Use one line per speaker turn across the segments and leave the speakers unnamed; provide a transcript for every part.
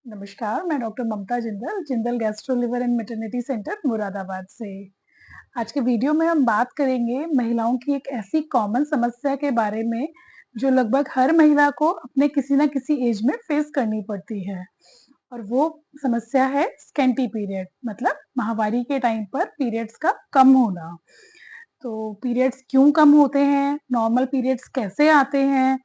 नमस्कार, मैं doctor Mamta Jindal, Jindal gastro liver and maternity centre Moradabad से। आज के वीडियो में हम बात करेंगे महिलाओं की एक ऐसी कॉमन समस्या के बारे में, जो लगभग हर महिला को अपने किसी न किसी एज में फेस करनी पड़ती है। और वो समस्या है स्कैंटी पीरियड, मतलब माहवारी के टाइम पर पीरियड्स का कम होना। तो पीरियड्स क्यों कम होते हैं, नॉर्मल पीरियड्स कैसे आते हैं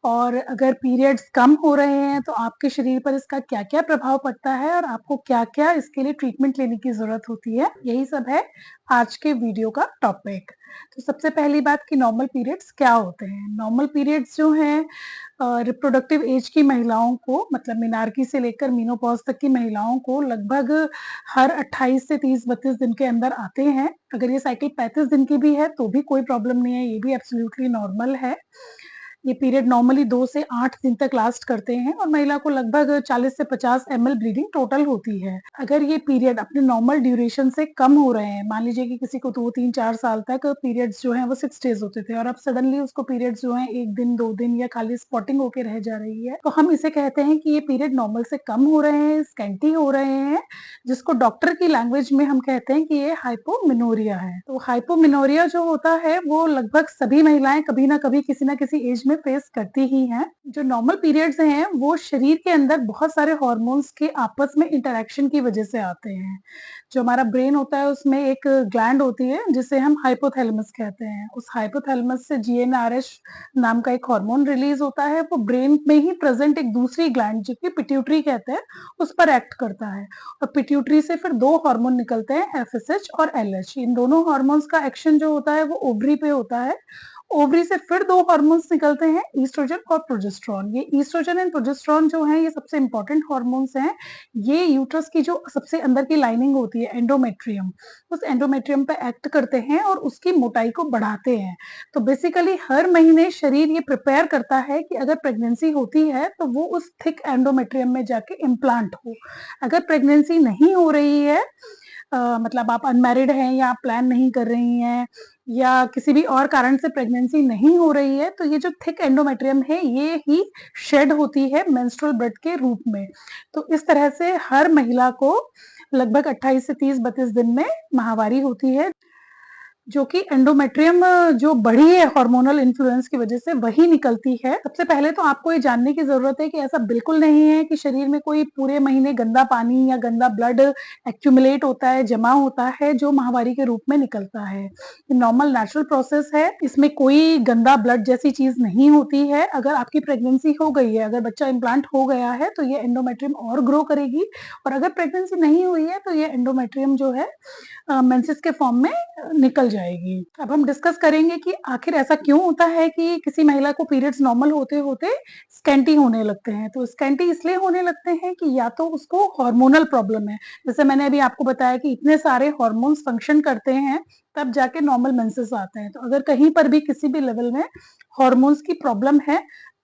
और अगर पीरियड्स कम हो रहे हैं तो आपके शरीर पर इसका क्या-क्या प्रभाव पड़ता है और आपको क्या-क्या इसके लिए ट्रीटमेंट लेने की ज़रूरत होती है, यही सब है आज के वीडियो का टॉपिक। तो सबसे पहली बात कि नॉर्मल पीरियड्स क्या होते हैं? नॉर्मल पीरियड्स जो हैं रिप्रोडक्टिव एज की महिलाओं को, मतलब मेनार्की से लेकर मेनोपॉज़ तक की महिलाओं को लगभग हर 28 से 30-32 दिन के अंदर आते हैं। अगर ये साइकिल 35 दिन की भी है तो भी कोई प्रॉब्लम नहीं है, ये भी एब्सोल्युटली नॉर्मल है। ये पीरियड नॉर्मली 2 से 8 दिन तक लास्ट करते हैं और महिला को लगभग 40 से 50 एमएल ब्लीडिंग टोटल होती है। अगर ये पीरियड अपने नॉर्मल ड्यूरेशन से कम हो रहे हैं, मान लीजिए कि किसी को 2, 3, 4 साल तक पीरियड्स जो हैं वो 6 डेज़ होते थे और अब सडनली उसको पीरियड्स जो हैं 1 दिन, 2 दिन या खाली स्पॉटिंग होके रह जा रही है, तो हम इसे कहते हैं कि ये पीरियड नॉर्मल से कम हो रहे हैं, स्कैंटी हो रहे हैं, जिसको डॉक्टर की लैंग्वेज में हम कहते हैं कि ये हाइपोमेनोरिया है। तो हाइपोमेनोरिया जो होता है वो लगभग सभी महिलाएं कभी ना कभी किसी ना किसी एज में फेस करती ही हैं। जो नॉर्मल पीरियड्स हैं वो शरीर के अंदर बहुत सारे हार्मोन्स के आपस में इंटरेक्शन की वजह से आते हैं। जो हमारा ब्रेन होता है उसमें एक ग्लैंड होती है जिसे हम हाइपोथैलेमस कहते हैं। उस हाइपोथैलेमस से जीएनआरएच नाम का एक हार्मोन रिलीज होता है, वो ब्रेन में ही प्रेजेंट एक दूसरी ग्लैंड जो कि पिट्यूटरी कहते हैं उस पर एक्ट करता है और पिट्यूटरी से फिर 2 हार्मोन निकलते हैं, एफएसएच और एलएच। इन दोनों हार्मोन्स का एक्शन जो होता है वो ओवरी पे होता है। ओवरी से फिर 2 हार्मोन्स निकलते हैं, ईस्ट्रोजन और प्रोजेस्टेरोन। ये ईस्ट्रोजन एंड प्रोजेस्टेरोन जो हैं ये सबसे इंपॉर्टेंट हार्मोन्स हैं। ये यूट्रस की जो सबसे अंदर की लाइनिंग होती है एंडोमेट्रियम, उस एंडोमेट्रियम पे एक्ट करते हैं और उसकी मोटाई को बढ़ाते हैं। तो बेसिकली हर महीने शरीर ये प्रिपेयर करता है कि अगर प्रेगनेंसी होती है तो वो उस थिक एंडोमेट्रियम में जाके इम्प्लांट हो। अगर प्रेगनेंसी नहीं हो रही है, मतलब आप अनमैरिड हैं या आप प्लान नहीं कर रही हैं या किसी भी और कारण से प्रेगनेंसी नहीं हो रही है, तो ये जो थिक एंडोमेट्रियम है ये ही शेड होती है मेंस्ट्रुअल ब्लड के रूप में। तो इस तरह से हर महिला को लगभग 28 से 30-32 दिन में माहवारी होती है, जो कि एंडोमेट्रियम जो बढ़ी है हार्मोनल इन्फ्लुएंस की वजह से वही निकलती है। सबसे पहले तो आपको ये जानने की ज़रूरत है कि ऐसा बिल्कुल नहीं है कि शरीर में कोई पूरे महीने गंदा पानी या गंदा ब्लड एक्यूमुलेट होता है, जमा होता है, जो माहवारी के रूप में निकलता है। ये नॉर्मल नेचुरल प्रोसेस है, इसमें कोई गंदा ब्लड जैसी चीज़ नहीं होती है। अगर आपकी प्रेगनेंसी हो गई है, अगर बच्चा इम्प्लांट हो गया है, तो ये एंडोमेट्रियम और ग्रो करेगी और अगर प्रेगनेंसी नहीं हुई है, तो ये एंडोमेट्रियम जो है मेंसेस के फॉर्म में निकल जाएगी। अब हम डिस्कस करेंगे कि आखिर ऐसा क्यों होता है कि किसी महिला को पीरियड्स नॉर्मल होते-होते स्कैंटी होने लगते हैं। तो स्कैंटी इसलिए होने लगते हैं कि या तो उसको हार्मोनल प्रॉब्लम है, जैसे मैंने अभी आपको बताया कि इतने सारे हार्मोन्स फंक्शन करते हैं, तब जाके नॉर्मल मेंसेस आते हैं। तो अगर कहीं पर भी किसी भी लेवल में हार्मोन्स की प्रॉब्लम है,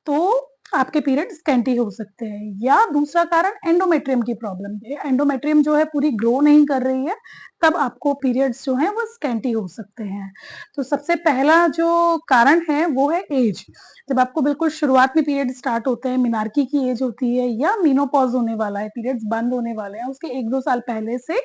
तो आपके पीरियड स्कैंटी हो सकते हैं। या दूसरा कारण एंडोमेट्रियम की प्रॉब्लम है। एंडोमेट्रियम जो है पूरी ग्रो नहीं कर रही है, तब आपको पीरियड्स जो हैं वो स्कैंटी हो सकते हैं। तो सबसे पहला जो कारण है वो है एज। जब आपको बिल्कुल शुरुआत में पीरियड स्टार्ट होते हैं, मेनार्की की एज होती है या मेनोपॉज़ होने वाला है, पीरियड्स बंद होने वाले हैं, उसके 1-2 साल पहले से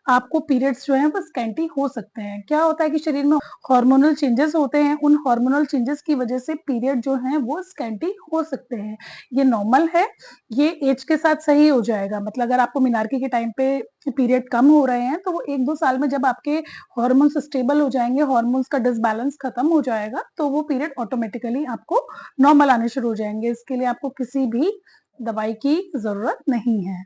आपको पीरियड्स जो हैं वो स्कैंटी हो सकते हैं। क्या होता है कि शरीर में हार्मोनल चेंजेस होते हैं, उन हार्मोनल चेंजेस की वजह से पीरियड जो हैं वो स्कैंटी हो सकते हैं। ये नॉर्मल है, ये एज के साथ सही हो जाएगा। मतलब अगर आपको मेनार्की के टाइम पे पीरियड कम हो रहे हैं, तो वो 1-2 साल में जब आपके हार्मोन्स स्टेबल हो जाएँगे, हार्मोन्स का डिसबैलेंस खत्म हो जाएगा, तो वो पीरियड ऑटोमेटिकली आपको नॉर्मल आने शुरू हो जाएँगे। इसके लिए आपको किसी भी दवाई की ज़रूरत नहीं है।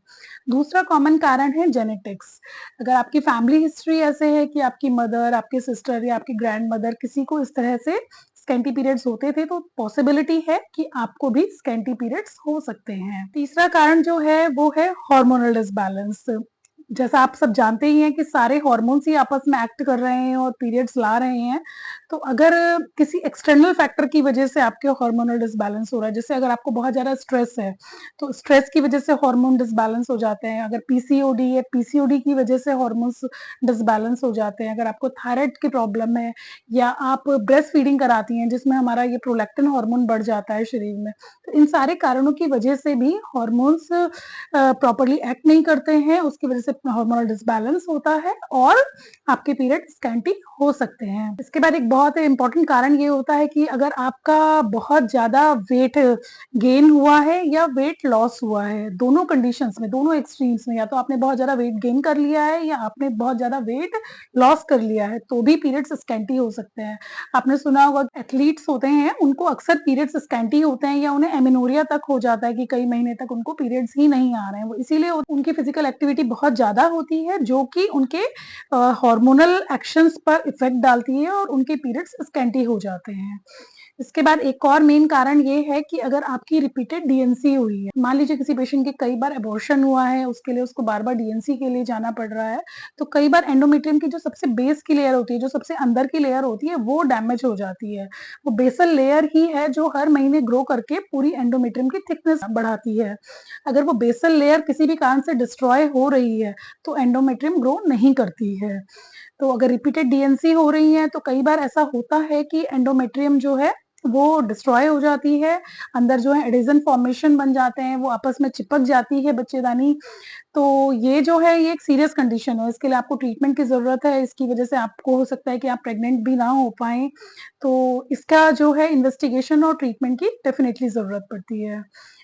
दूसरा कॉमन कारण है जेनेटिक्स। अगर आपकी फैमिली हिस्ट्री ऐसे है कि आपकी मदर, आपके सिस्टर या आपकी ग्रैंडमदर किसी को इस तरह से स्कैंटी पीरियड्स होते थे, तो पॉसिबिलिटी है कि आपको भी स्कैंटी पीरियड्स हो सकते हैं। तीसरा कारण जो है वो है हार्मोनल डिसबैलेंस। जैसा आप सब जानते ही हैं कि सारे हार्मोन्स ही आपस में एक्ट कर रहे हैं और पीरियड्स ला रहे हैं, तो अगर किसी एक्सटर्नल फैक्टर की वजह से आपके हार्मोनल डिसबैलेंस हो रहा है, जैसे अगर आपको बहुत ज़्यादा स्ट्रेस है, तो स्ट्रेस की वजह से हार्मोन डिसबैलेंस हो जाते हैं। अगर पीसीओडी है, पीसीओडी की वजह से हार्मोन्स डिसबैलेंस हो जाते हैं। अगर आपको थायराइड की प्रॉब्लम है या आप ब्रेस्ट फीडिंग कराती हैं जिसमें हमारा ये प्रोलैक्टिन हार्मोन बढ़ जाता है शरीर में, तो इन सारे कारणों की वजह से भी हार्मोन्स प्रॉपर्ली एक्ट नहीं करते हैं, उसकी वजह से हार्मोनल डिसबैलेंस होता है और आपके पीरियड स्कैंटी हो सकते हैं। इसके बाद एक बहुत इंपॉर्टेंट कारण ये होता है कि अगर आपका बहुत ज़्यादा वेट गेन हुआ है या वेट लॉस हुआ है, दोनों कंडीशंस में, दोनों एक्सट्रीम्स में, या तो आपने बहुत ज़्यादा वेट गेन कर लिया है या आपने बहुत ज़्यादा वेट लॉस कर लिया है, तो भी पीरियड्स स्कैंटी हो सकते हैं। आपने सुना होगा एथलीट्स होते हैं, उनको अक्सर पीरियड्स स्कैंटी होते हैं या उन्हें एमेनोरिया तक हो जाता है कि कई महीने तक उनको पीरियड्स ही नहीं आ रहे हैं। वो इसीलिए उनकी फिजिकल एक्टिविटी बहुत ज़्यादा होती है जो कि उनके हार्मोनल एक्शंस पर इफेक्ट डालती है और उनके पीरियड्स स्कैंटी हो जाते हैं। इसके बाद एक और मेन कारण ये है कि अगर आपकी रिपीटेड डीएनसी हुई है, मान लीजिए किसी पेशेंट के कई बार अबॉर्शन हुआ है, उसके लिए उसको बार-बार डीएनसी के लिए जाना पड़ रहा है, तो कई बार एंडोमेट्रियम की जो सबसे बेस की लेयर होती है, जो सबसे अंदर की लेयर होती है, वो डैमेज हो जाती है। वो बेसल लेयर ही है जो हर महीने ग्रो करके पूरी एंडोमेट्रियम की थिकनेस बढ़ाती है। अगर वो बेसल लेयर किसी भी कारण से डिस्ट्रॉय हो रही है, तो एंडोमेट्रियम ग्रो नहीं करती है। तो अगर रिपीटेड डीएनसी हो रही है तो कई बार ऐसा होता है कि एंडोमेट्रियम जो है वो डिस्ट्रॉय हो जाती है, अंदर जो है एडिशन फॉर्मेशन बन जाते हैं, वो आपस में चिपक जाती है बच्चेदानी। तो ये जो है ये एक सीरियस कंडीशन है, इसके लिए आपको ट्रीटमेंट की ज़रूरत है, इसकी वजह से आपको हो सकता है कि आप प्रेग्नेंट भी ना हो पाएँ। तो इसका जो है इन्वेस्टिगेशन और ट्रीटमेंट की डेफिनिटली ज़रूरत पड़ती है।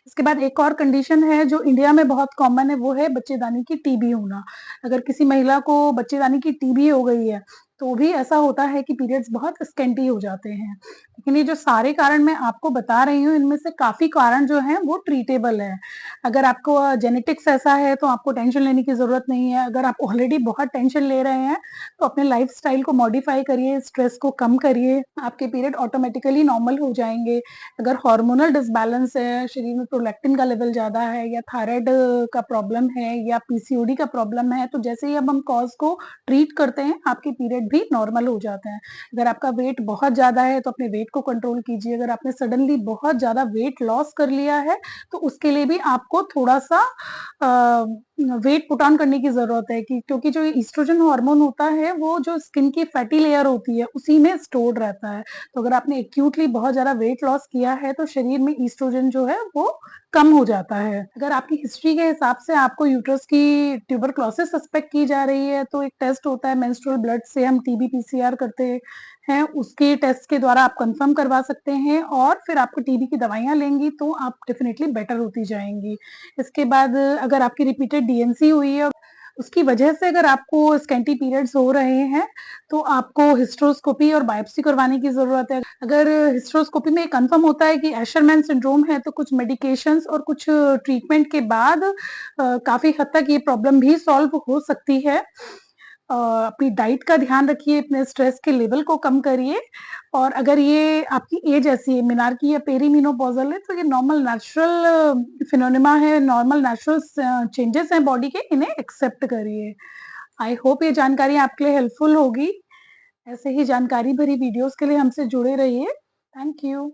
इसके बाद एक और कंडीशन है जो इंडिया में बहुत कॉमन है, वो है बच्चेदानी की टीबी होना। अगर किसी महिला को बच्चेदानी की टीबी हो गई है, तो भी ऐसा होता है कि पीरियड्स बहुत स्कैंटी हो जाते हैं। लेकिन ये जो सारे कारण मैं आपको बता रही हूँ, इनमें से काफ़ी कारण जो हैं वो ट्रीटेबल हैं। अगर आपको जेनेटिक्स ऐसा है तो आपको टेंशन लेने की ज़रूरत नहीं है। अगर आप ऑलरेडी बहुत टेंशन ले रहे हैं, तो अपने लाइफ़स्टाइल को मॉडिफ़ाई करिए, स्ट्रेस को कम करिए, आपके पीरियड ऑटोमैटिकली नॉर्मल हो जाएँगे। अगर हार्मोनल डिसबैलेंस है, शरीर में प्रोलैक्टिन का लेवल ज़्यादा है या थायराइड का प्रॉब्लम है या पीसीओडी का प्रॉब्लम है, तो जैसे ही अब हम कॉज़ को ट्रीट करते हैं, आपके पीरियड भी नॉर्मल हो जाते हैं। अगर आपका वेट बहुत ज़्यादा है, तो अपने वेट को कंट्रोल कीजिए। अगर आपने सडनली बहुत ज़्यादा वेट लॉस कर लिया है, तो उसके लिए भी आपको थोड़ा-सा अ, वेट पुट ऑन करने की ज़रूरत है कि क्योंकि जो एस्ट्रोजन हार्मोन होता है, वो जो स्किन की फैटी लेयर होती है, उसी में स्टोर्ड रहता है। तो अगर आपने एक्यूटली बहुत ज़्यादा वेट लॉस किया है, तो शरीर में एस्ट्रोजन जो है, वो कम हो जाता है। अगर आपकी हिस्ट्री के हिसाब से आपको यूट्रस की ट्यूबरक्लोसिस सस्पेक्ट की जा रही है, तो एक टेस्ट होता है मेंस्ट्रुअल ब्लड से हम टीबी पीसीआर करते हैं, उसके टेस्ट के द्वारा आप कंफर्म करवा सकते हैं और फिर आपको टीबी की दवाइयाँ लेंगी, तो आप डेफिनिटली बेटर होती जाएँगी। इसके बाद अगर आपकी रिपीटेड डीएनसी हुई है, उसकी वजह से अगर आपको स्कैंटी पीरियड्स हो रहे हैं, तो आपको हिस्टेरोस्कोपी और बायोप्सी करवाने की ज़रूरत है। अगर हिस्टेरोस्कोपी में कन्फर्म होता है कि एशरमैन सिंड्रोम है, तो कुछ मेडिकेशंस और कुछ ट्रीटमेंट के बाद काफ़ी हद तक ये प्रॉब्लम भी सॉल्व हो सकती है। अपनी डाइट का ध्यान रखिए, अपने स्ट्रेस के लेवल को कम करिए और अगर ये आपकी एज ऐसी है, मेनार्की या पेरीमेनोपॉज़ल है, तो ये नॉर्मल नेचुरल फिनोमेना है, नॉर्मल नेचुरल चेंजेस हैं बॉडी के, इन्हें एक्सेप्ट करिए। आई होप ये जानकारी आपके लिए हेल्पफुल होगी। ऐसे ही जानकारी भरी वीडियोज़ के लिए हमसे जुड़े रहिए। Thank you.